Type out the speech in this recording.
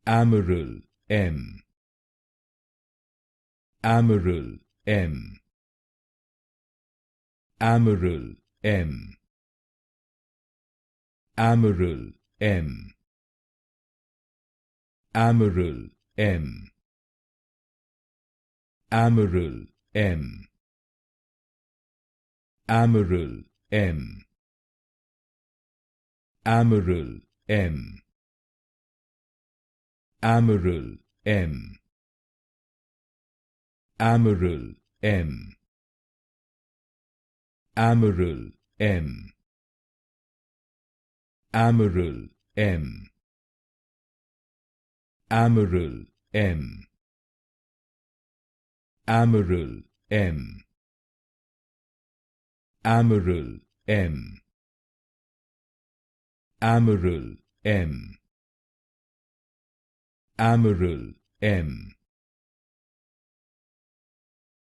Amaryl M. Amaryl M. Amaryl M. Amaryl M. Amaryl M. Amaryl M. Amaryl M. Amaryl M. Amaryl M. Amaryl M. Amaryl M. Amaryl M. Amaryl M. Amaryl M. Amaryl M. Amaryl M. Amaryl M.